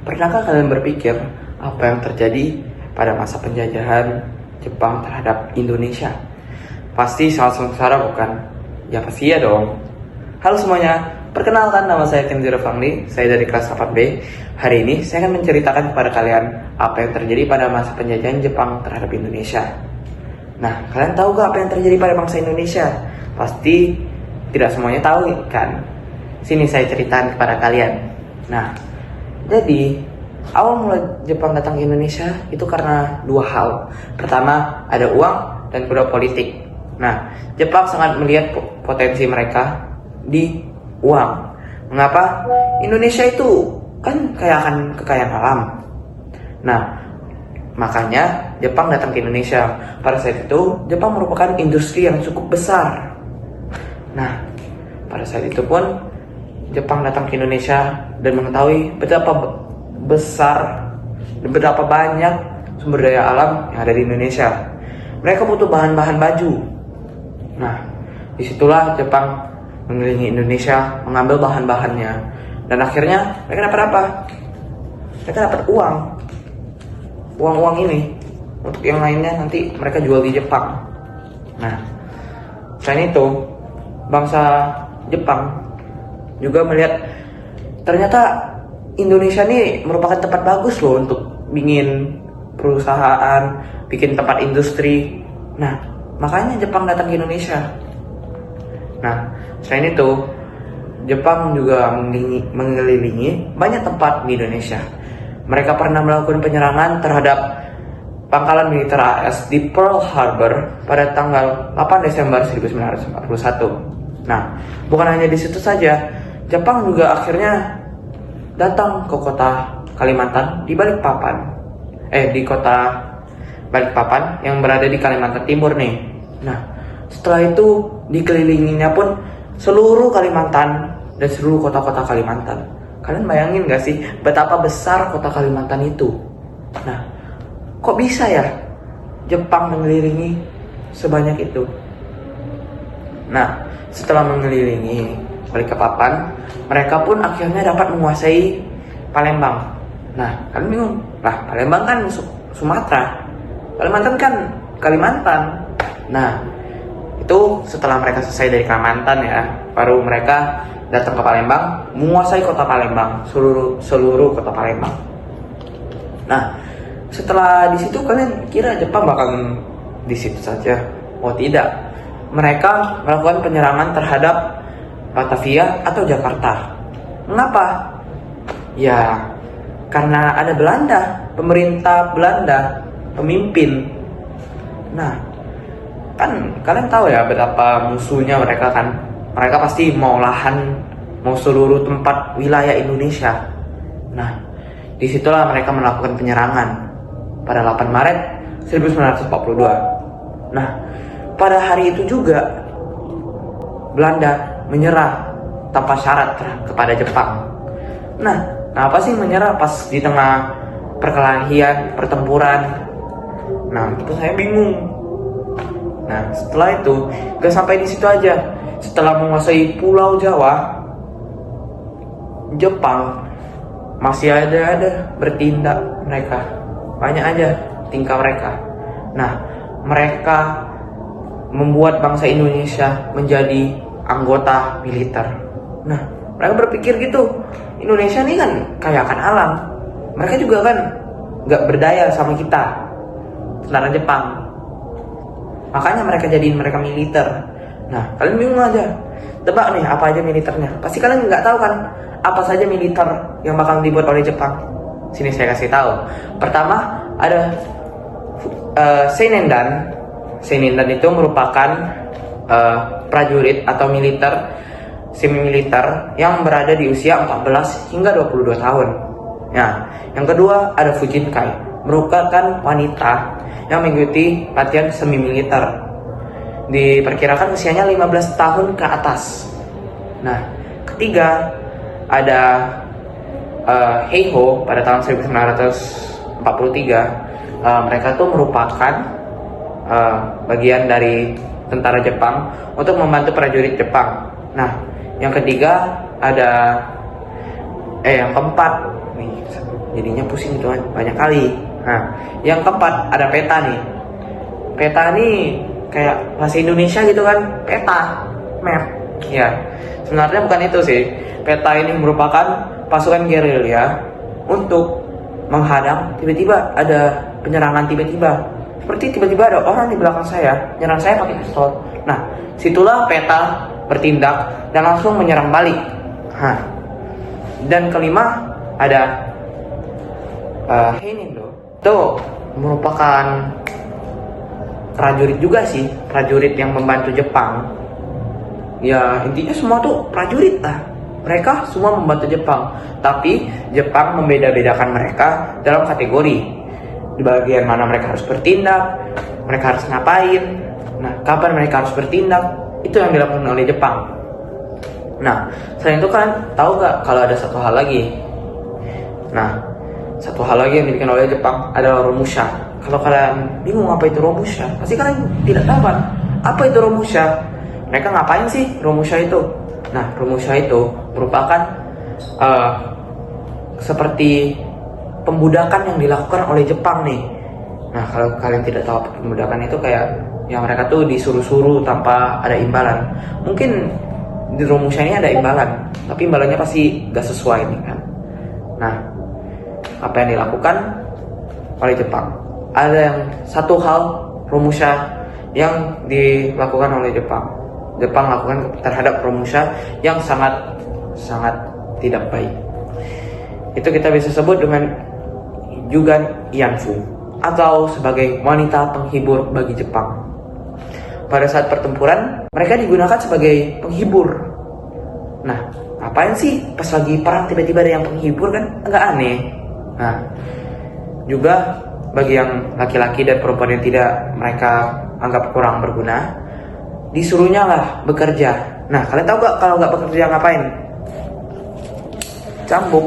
Pernahkah kalian berpikir apa yang terjadi pada masa penjajahan Jepang terhadap Indonesia? Pasti sangat sengsara bukan? Ya pasti ya dong. Halo semuanya, perkenalkan nama saya Kenziro Fangli, saya dari kelas 8B. Hari ini saya akan menceritakan kepada kalian apa yang terjadi pada masa penjajahan Jepang terhadap Indonesia. Nah, kalian tahu gak apa yang terjadi pada bangsa Indonesia? Pasti tidak semuanya tahu kan? Sini saya ceritakan kepada kalian. Nah, jadi awal mula Jepang datang ke Indonesia itu karena dua hal. Pertama, ada uang, dan kedua politik. Nah, Jepang sangat melihat potensi mereka di uang. Mengapa? Indonesia itu kan kaya akan kekayaan alam. Nah, makanya Jepang datang ke Indonesia. Pada saat itu, Jepang merupakan industri yang cukup besar. Nah, pada saat itu pun Jepang datang ke Indonesia dan mengetahui betapa besar dan betapa banyak sumber daya alam yang ada di Indonesia. Mereka butuh bahan-bahan baju. Nah, disitulah Jepang mengelilingi Indonesia, mengambil bahan-bahannya, dan akhirnya mereka dapat apa? Mereka dapat uang. Uang ini untuk yang lainnya nanti mereka jual di Jepang. Nah, selain itu, bangsa Jepang juga melihat ternyata Indonesia ini merupakan tempat bagus loh untuk bikin perusahaan, bikin tempat industri. Nah, makanya Jepang datang ke Indonesia. Nah, selain itu, Jepang juga mengelilingi banyak tempat di Indonesia. Mereka pernah melakukan penyerangan terhadap pangkalan militer AS di Pearl Harbor pada tanggal 8 Desember 1941. Nah, bukan hanya di situ saja, Jepang juga akhirnya datang ke kota Kalimantan di Balikpapan. Di kota Balikpapan yang berada di Kalimantan Timur nih. Nah, setelah itu dikelilinginya pun seluruh Kalimantan dan seluruh kota-kota Kalimantan. Kalian bayangin gak sih betapa besar kota Kalimantan itu? Nah, kok bisa ya Jepang mengelilingi sebanyak itu? Nah, setelah mengelilingi Balikpapan, mereka pun akhirnya dapat menguasai Palembang. Nah, kalian bingung, lah Palembang kan Sumatera, Kalimantan kan Kalimantan. Nah, itu setelah mereka selesai dari Kalimantan ya, baru mereka datang ke Palembang, menguasai kota Palembang, seluruh kota Palembang. Nah, setelah di situ kalian kira Jepang bakal di situ saja? Oh tidak, mereka melakukan penyerangan terhadap Batavia atau Jakarta. Mengapa? Ya, karena ada Belanda, pemerintah Belanda, pemimpin. Nah, kan kalian tahu ya betapa musuhnya mereka kan. Mereka pasti mau lahan, mau seluruh tempat wilayah Indonesia. Nah, disitulah mereka melakukan penyerangan pada 8 Maret 1942. Nah, pada hari itu juga Belanda menyerah tanpa syarat kepada Jepang. Nah, apa sih menyerah pas di tengah perkelahian, pertempuran? Nah, itu saya bingung. Nah, setelah itu gak sampai di situ aja. Setelah menguasai Pulau Jawa, Jepang masih ada bertindak mereka. Banyak aja tingkah mereka. Nah, mereka membuat bangsa Indonesia menjadi anggota militer. Nah, mereka berpikir gitu, Indonesia ini kan kaya akan alam. Mereka juga kan gak berdaya sama kita, tentara Jepang. Makanya mereka jadiin mereka militer. Nah, kalian bingung aja. Tebak nih apa aja militernya. Pasti kalian nggak tahu kan apa saja militer yang bakal dibuat oleh Jepang. Sini saya kasih tahu. Pertama ada Seinendan. Seinendan itu merupakan prajurit atau militer semi militer yang berada di usia 14 hingga 22 tahun. Nah, yang kedua ada Fujinkai, merupakan wanita yang mengikuti latihan semi militer. Diperkirakan usianya 15 tahun ke atas. Nah, ketiga ada Heiho pada tahun 1943. Mereka tuh merupakan bagian dari tentara Jepang untuk membantu prajurit Jepang. Nah, yang ketiga ada yang keempat nih, jadinya pusing itu banyak kali. Nah, yang keempat ada peta nih. Peta nih kayak bahasa Indonesia gitu kan, peta, map. Ya, sebenarnya bukan itu sih. Peta ini merupakan pasukan gerilya untuk menghadang tiba-tiba ada penyerangan tiba-tiba. Seperti tiba-tiba ada orang di belakang saya, nyerang saya pakai pistol. Nah, situlah peta bertindak dan langsung menyerang balik. Dan kelima ada Henindo. Itu merupakan prajurit juga sih, prajurit yang membantu Jepang. Ya intinya semua tuh prajurit lah. Mereka semua membantu Jepang, tapi Jepang membeda-bedakan mereka dalam kategori. Di bagian mana mereka harus bertindak, mereka harus ngapain. Nah, kapan mereka harus bertindak, itu yang dilakukan oleh Jepang. Nah, selain itu kan tahu gak kalau ada satu hal lagi. Nah, satu hal lagi yang dibikin oleh Jepang adalah Romusha. Kalau kalian bingung apa itu Romusha, pasti kalian tidak dapat apa itu Romusha. Mereka ngapain sih Romusha itu? Nah, Romusha itu merupakan seperti pembudakan yang dilakukan oleh Jepang nih. Nah, kalau kalian tidak tahu apa pembudakan itu, kayak yang mereka tuh disuruh-suruh tanpa ada imbalan. Mungkin di Romusha ini ada imbalan, tapi imbalannya pasti gak sesuai nih kan. Nah, apa yang dilakukan oleh Jepang? Ada yang satu hal Romusha yang dilakukan oleh Jepang. Jepang lakukan terhadap Romusha yang sangat tidak baik. Itu kita bisa sebut dengan Jugan Ianfu, atau sebagai wanita penghibur bagi Jepang. Pada saat pertempuran, mereka digunakan sebagai penghibur. Nah, ngapain sih pas lagi perang tiba-tiba ada yang penghibur, kan agak aneh. Nah, juga bagi yang laki-laki dan perempuan yang tidak mereka anggap kurang berguna, disuruhnya lah bekerja. Nah, kalian tahu gak kalau nggak bekerja ngapain? Cambuk.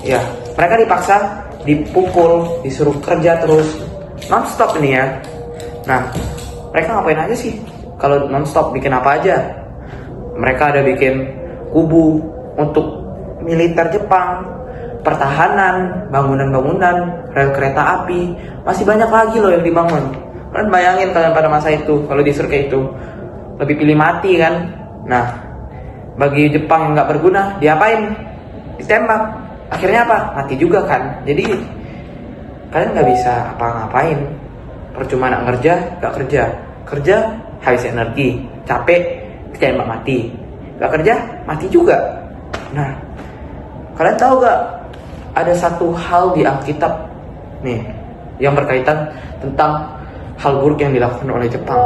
Ya, mereka dipaksa, dipukul, disuruh kerja terus non-stop ini ya. Nah, mereka ngapain aja sih? Kalau non-stop bikin apa aja? Mereka ada bikin kubu untuk militer Jepang, pertahanan, bangunan-bangunan, rel kereta api, masih banyak lagi loh yang dibangun. Kalian bayangin kalian pada masa itu, kalau disuruh kayak itu, lebih pilih mati kan? Nah, bagi Jepang yang nggak berguna, diapain? Ditembak. Akhirnya apa? Mati juga kan? Jadi kalian nggak bisa apa-ngapain. Percuma nak kerja, kerja habis energi, capek, ditembak mati. Gak kerja, mati juga. Nah, kalian tahu gak? Ada satu hal di Alkitab nih yang berkaitan tentang hal buruk yang dilakukan oleh Jepang.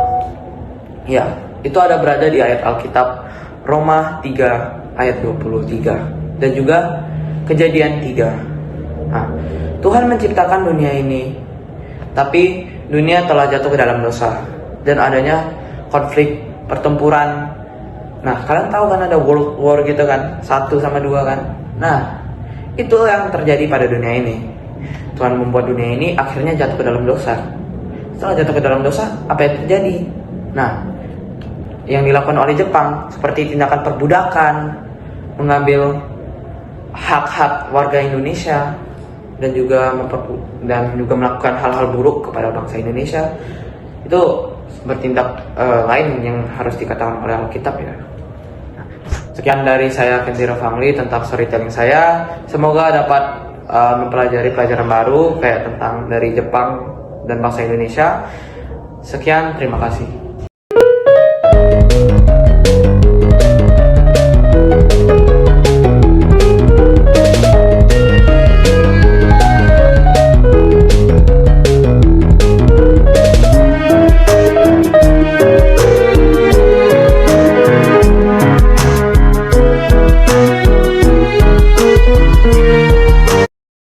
Ya, itu ada berada di ayat Alkitab Roma 3 ayat 23 dan juga Kejadian 3. Nah, Tuhan menciptakan dunia ini, tapi dunia telah jatuh ke dalam dosa dan adanya konflik, pertempuran. Nah, kalian tahu kan ada world war gitu kan, 1 sama 2 kan. Nah, itu yang terjadi pada dunia ini. Tuhan membuat dunia ini akhirnya jatuh ke dalam dosa. Setelah jatuh ke dalam dosa, apa yang terjadi? Nah, yang dilakukan oleh Jepang seperti tindakan perbudakan, mengambil hak-hak warga Indonesia, dan juga melakukan hal-hal buruk kepada bangsa Indonesia, itu bertindak lain yang harus dikatakan oleh Alkitab ya. Nah, sekian dari saya Kentiro Family tentang storytelling saya. Semoga dapat mempelajari pelajaran baru kayak tentang dari Jepang dan bangsa Indonesia. Sekian, terima kasih.